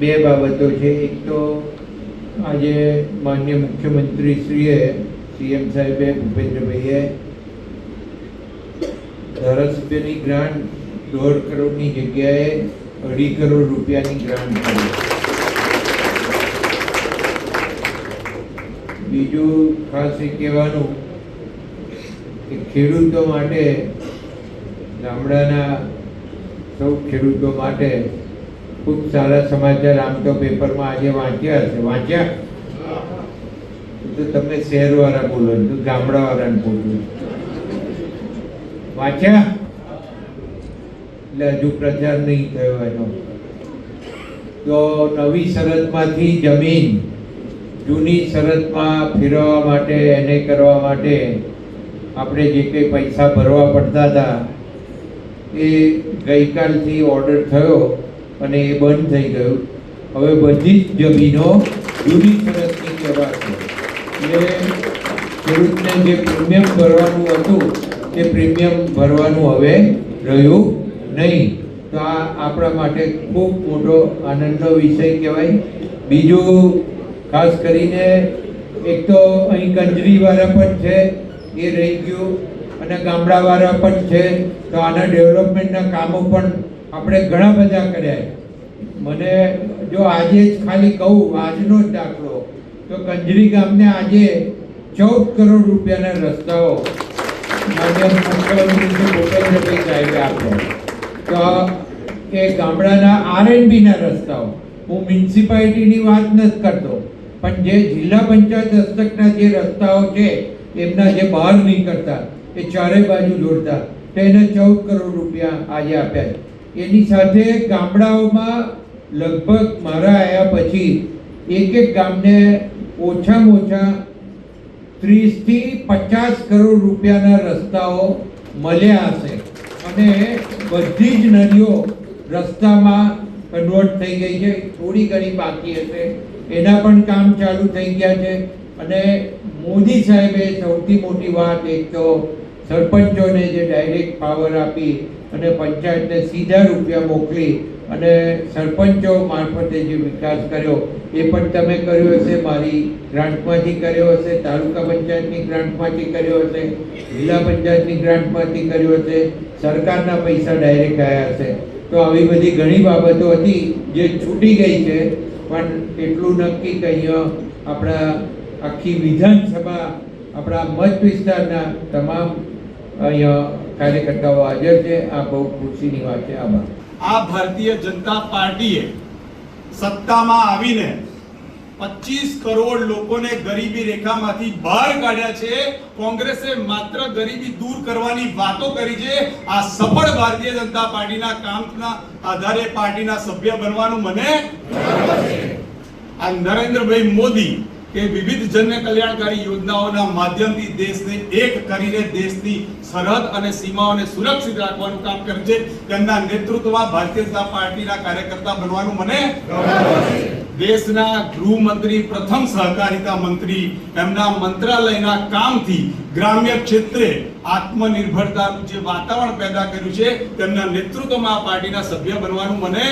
બે બાબતો છે. એક તો આજે માનનીય મુખ્યમંત્રીશ્રીએ સીએમ સાહેબે ભૂપેન્દ્રભાઈએ ધારાસભ્યની ગ્રાન્ટ 1.5 કરોડની જગ્યાએ 2.5 કરોડ રૂપિયાની ગ્રાન્ટ કરી. બીજું ખાસ એ કહેવાનું કે ખેડૂતો માટે, ગામડાના સૌ ખેડૂતો માટે ખૂબ સારા સમાચાર આમ તો પેપરમાં આજે વાંચ્યા તો તમે શહેરવાળા બોલો, તો ગામડાવાળાને બોલો. વાંચ્યા એટલે હજુ પ્રચાર નહીં થયો એનો. તો નવી શરતમાંથી જમીન જૂની શરતમાં ફેરવવા માટે, એને કરવા માટે આપણે જે કંઈ પૈસા ભરવા પડતા હતા એ ગઈકાલથી ઓર્ડર થયો અને એ બંધ થઈ ગયું. હવે બધી જ જમીનો જૂની શરતની કહેવાશે. એટલે ખેડૂતને જે પ્રીમિયમ ભરવાનું હતું તે પ્રીમિયમ ભરવાનું હવે રહ્યું નહીં. તો આ આપણા માટે ખૂબ મોટો આનંદનો વિષય કહેવાય. બીજું ખાસ કરીને એક તો અહીં કંજરીવાળા પણ છે, એ રહી ગયું, અને ગામડાવાળા પણ છે. તો આના ડેવલપમેન્ટના કામો પણ આપણે ઘણા બધા કર્યા. મને જો આજે જ ખાલી કહું, આજનો જ દાખલો, તો કંજરી ગામને આજે 14 કરોડ રૂપિયાના રસ્તાઓ માન્ય મુખ્યમંત્રી ભૂપેન્દ્રભાઈ સાહેબે આપ્યા. તો એ ગામડાના R&Bના રસ્તાઓ, હું મ્યુનિસિપાલિટીની વાત નથી કરતો, પણ જે જિલ્લા પંચાયત હસ્તકના જે રસ્તાઓ છે એમના જે બહાર નીકળતા, એ ચારે બાજુ જોડતા, તો એને 14 કરોડ રૂપિયા આજે આપ્યા. એની સાથે ગામડાઓમાં લગભગ મારા આવ્યા પછી એક ગામને ઓછામાં ઓછા 30 થી 50 કરોડ રૂપિયાના રસ્તાઓ મળ્યા હશે. અને બધી જ નદીઓ રસ્તામાં કન્વર્ટ થઈ ગઈ છે. થોડી ઘણી બાકી હશે, એના પણ કામ ચાલુ થઈ ગયા છે. અને મોદી સાહેબે સૌથી મોટી વાત, એક તો સરપંચોને જે ડાયરેક્ટ પાવર આપી અને પંચાયતને સીધા રૂપિયા મોકલી અને સરપંચો મારફતે જે વિકાસ કર્યો એ પણ તમે કર્યો હશે, મારી ગ્રાન્ટમાંથી કર્યો હશે, તાલુકા પંચાયતની ગ્રાન્ટમાંથી કર્યો હશે, જિલ્લા પંચાયતની ગ્રાન્ટમાંથી કર્યો હશે, સરકારના પૈસા ડાયરેક્ટ આવ્યા હશે. તો આવી બધી ઘણી બાબતો હતી જે છૂટી ગઈ છે. પણ એટલું નક્કી કે અહીંયા આપણા આખી વિધાનસભા, આપણા મત વિસ્તારના તમામ અહીંયા કાર્યકર્તાઓ હાજર છે. આ બહુ ખુશીની વાત છે. આભાર. આ ભારતીય જનતા પાર્ટીએ સત્તામાં આવીને 25 કરોડ લોકોને ગરીબી રેખામાંથી બહાર કાઢ્યા છે. કોંગ્રેસે માત્ર ગરીબી દૂર કરવાની વાતો કરી છે. આ સફળ ભારતીય જનતા પાર્ટીના કામના આધારે પાર્ટીના સભ્ય બનવાનું મને આ નરેન્દ્રભાઈ મોદી કે વિવિધ જન કલ્યાણકારી યોજનાઓના માધ્યમથી દેશને એક કરીને દેશની સરહદ અને સીમાઓને સુરક્ષિત રાખવાનું કામ કરે છે. તેમના નેતૃત્વમાં ભારતીય જનતા પાર્ટીના કાર્યકર્તા બનવાનું મને દેશના ગૃહમંત્રી, પ્રથમ સહકારિતા મંત્રી, એમના મંત્રાલયના કામથી ગ્રામ્ય ક્ષેત્રે આત્મનિર્ભરતાનું જે વાતાવરણ પેદા કર્યું છે, તેમના નેતૃત્વમાં આ પાર્ટીના સભ્ય બનવાનું મને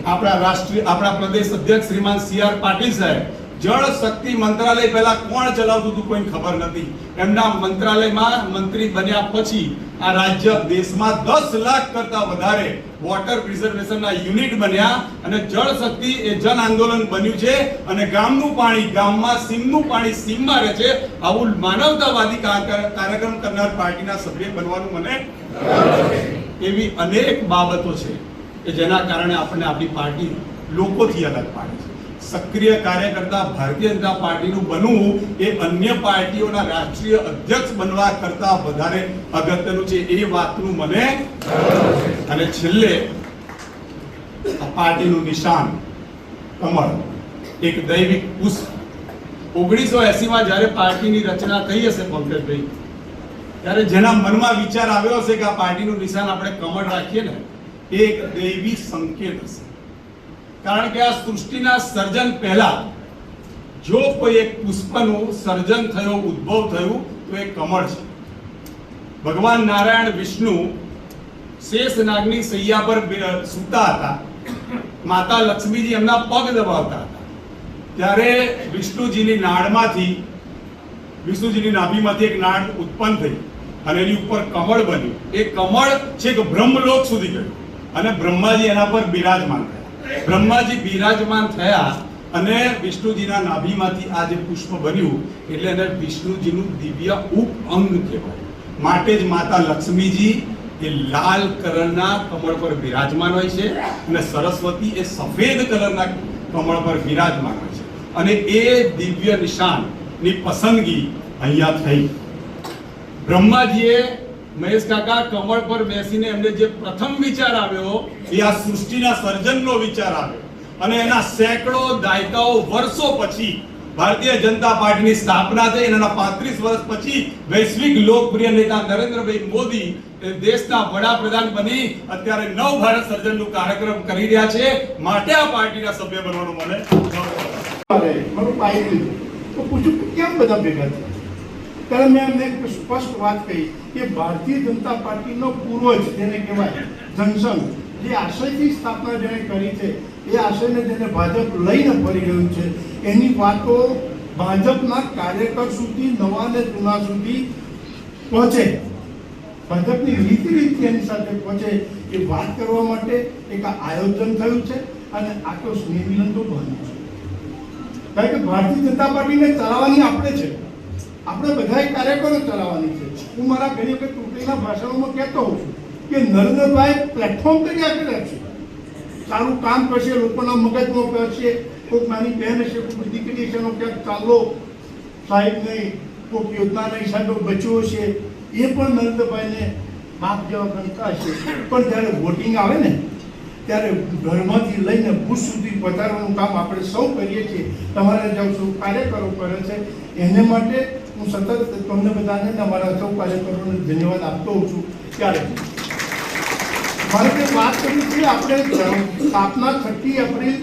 આપણા પ્રદેશ અધ્યક્ષ શ્રીમાન CR પાટીલ સાહેબ, જળ શક્તિ મંત્રાલય પહેલા કોણ ચલાવતું હતું કોઈને ખબર નથી. એમના મંત્રાલયમાં મંત્રી બન્યા પછી આ રાજ્ય દેશમાં 10 લાખ કરતા વધારે વોટર પ્રિઝર્વેશનના યુનિટ બન્યા અને જળ શક્તિ એ જન આંદોલન બન્યું છે. અને ગામનું પાણી ગામમાં, સીમનું પાણી સીમમાં રહે છે. આવું માનવતાવાદી કાર્યક્રમ કરનાર પાર્ટીના સભ્ય બનવાનું મને એવી અનેક બાબતો છે કે જેના કારણે આપણને આપણી પાર્ટી લોકોથી અલગ પાડે છે. સક્રિય કાર્યકર્તા ભારતીય જનતા પાર્ટીનું બનવું એ અન્ય પાર્ટીઓના રાષ્ટ્રીય અધ્યક્ષ બનવા કરતા વધારે અગત્યનું છે. એ વાતનું મને અને છેલ્લે આ પાર્ટીનું નિશાન કમળ, એક દૈવિક પુષ્પ. 1980માં જ્યારે પાર્ટીની રચના થઈ હશે પંકજભાઈ, ત્યારે જેના મનમાં વિચાર આવ્યો હશે કે આ પાર્ટીનું નિશાન આપણે કમળ રાખીએ ને, એ એક દૈવી સંકેત હશે. કારણ કે આ સૃષ્ટિના સર્જન પહેલા જો કોઈ એક પુષ્પનું સર્જન થયું, ઉદ્ભવ થયું, તો એ કમળ છે. ભગવાન નારાયણ વિષ્ણુ શેષનાગની સૈયા પર સૂતા હતા. માતા લક્ષ્મીજી એમના પગ દબાવતા હતા ત્યારે વિષ્ણુજીની નાભીમાંથી એક નાળ ઉત્પન્ન થઈ અને એની ઉપર કમળ બન્યું. એ કમળ છેક બ્રહ્મલોક સુધી ગયું અને બ્રહ્માજી એના પર બિરાજમાન થયા. બ્રહ્માજી બિરાજમાન થયા અને વિષ્ણુજીના નાભીમાંથી આ જે પુષ્પ બન્યું એટલે એને વિષ્ણુજીનું દિવ્ય ઉપઅંગ કહેવાય. માટે જ માતા લક્ષ્મીજી એ લાલ કલરના કમળ પર બિરાજમાન હોય છે અને સરસ્વતી એ સફેદ કલરના કમળ પર બિરાજમાન હોય છે અને એ દિવ્ય નિશાનની પસંદગી અહીંયા થઈ. બ્રહ્માજીએ મહેશ કાકા કમળ પર બેસીને એમને જે પ્રથમ વિચાર આવ્યો એ આ સૃષ્ટિના સર્જનનો વિચાર આવ્યો અને એના સેંકડો દાયકાઓ વર્ષો પછી ભારતીય જનતા પાર્ટીની સ્થાપના થઈ. એના 35 વર્ષ પછી વૈશ્વિક લોકપ્રિય નેતા નરેન્દ્રભાઈ મોદી દેશના વડાપ્રધાન બની અત્યારે નવ ભારત સર્જનનું કાર્યક્રમ કરી રહ્યા છે. માટે આ પાર્ટીના સભ્ય બનવાનો મને મારું પાઈ લીધું તો પૂછ્યું કે કેમ બધા ભેગા થયા? ત્યારે મેં એમને એક સ્પષ્ટ વાત કહી કે ભારતીય જનતા પાર્ટીનો પૂર્વજ જેને કહેવાય જનસંઘ, જે આશયથી સ્થાપના જેણે કરી છે એ આશયને જેને ભાજપ લઈને ફરી રહ્યું છે એની વાતો ભાજપના કાર્યકર સુધી, નવા ને જૂના સુધી પહોંચે, ભાજપની રીતિ એની સાથે પહોંચે એ વાત કરવા માટે એક આયોજન થયું છે અને આ તો સ્નેહ મિલન તો બન્યું છે. કારણ કે ભારતીય જનતા પાર્ટીને ચલાવવાની આપણે છે, આપણે બધા કાર્યકરો ચલાવવાની છે. હું મારા ઘણી વખત ચૂંટણીના ભાષણોમાં કહેતો હોઉં છું કે નરેન્દ્રભાઈ પ્લેટફોર્મ તરીકે આપી છે, સારું કામ કરશે, લોકોના મગજમાં કરશે, કોઈક નાની બહેન હશે, કોઈ દીકરી હશે, એનો ક્યાંક ચાલો સાહેબ નહીં, કોઈક યોજનાના હિસાબે બચ્યો હશે, એ પણ નરેન્દ્રભાઈને બાપ જેવા ગણતા હશે. પણ જ્યારે વોટિંગ આવે ને ત્યારે ઘરમાંથી લઈને બુથ સુધી પહોંચાડવાનું કામ આપણે સૌ કરીએ છીએ. તમારા જે સૌ કાર્યકરો કરે છે એને માટે હું સતત તમને બધાને અમારા સૌ કાર્યકરોને ધન્યવાદ આપતો હોઉં છું. ત્યારે મારે જે વાત કરી છે, આપણે સ્થાપના 6 એપ્રિલ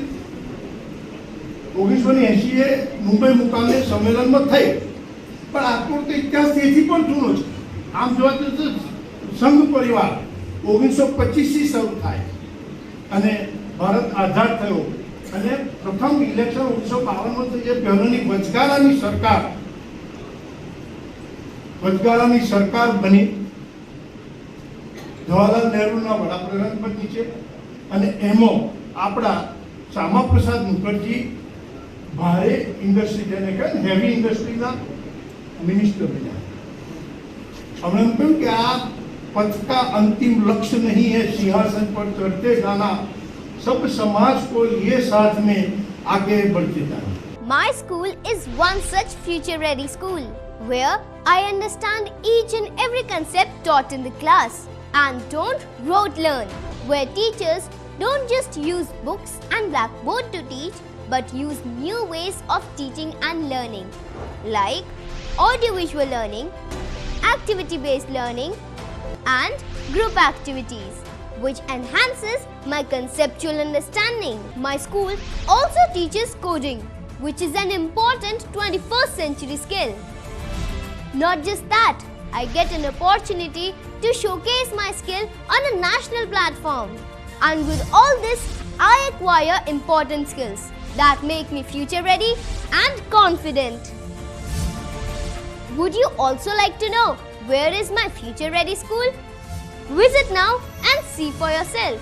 1980 મુંબઈ મુકામે સંમેલનમાં થઈ, પણ આપણો તો ઇતિહાસ તેથી પણ જૂનો છે. આમ જોવા તો સંઘ પરિવાર 1925 થી શરૂ થાય અને ભારત આઝાદ થયો અને પ્રથમ ઇલેક્શન 1952 જે પહેલોની વચગાળાની સરકાર બની, જવાહરલાલ નહેરુના વડાપ્રધાન બની છે અને એમાં આપણા શ્યામાપ્રસાદ મુખર્જી ભારે ઇન્ડસ્ટ્રી જેને કહે હેવી ઇન્ડસ્ટ્રીના મિનિસ્ટર બન્યા. हमने કહ્યું કે આ पथ का अंतिम लक्ष्य नहीं है सिंहासन पर चढ़ते जाना, सब समाज को ये साथ में आगे बढ़ते जाना. My school is one such future-ready school where I understand each and every concept taught in the class and don't rote learn, where teachers don't just use books and blackboard to teach but use new ways of teaching and learning like audiovisual learning, activity-based learning and group activities, which enhances my conceptual understanding. My school also teaches coding, which is an important 21st century skill. Not just that, I get an opportunity to showcase my skill on a national platform. And with all this, I acquire important skills that make me future ready and confident. Would you also like to know where is my future ready school? Visit now and see for yourself.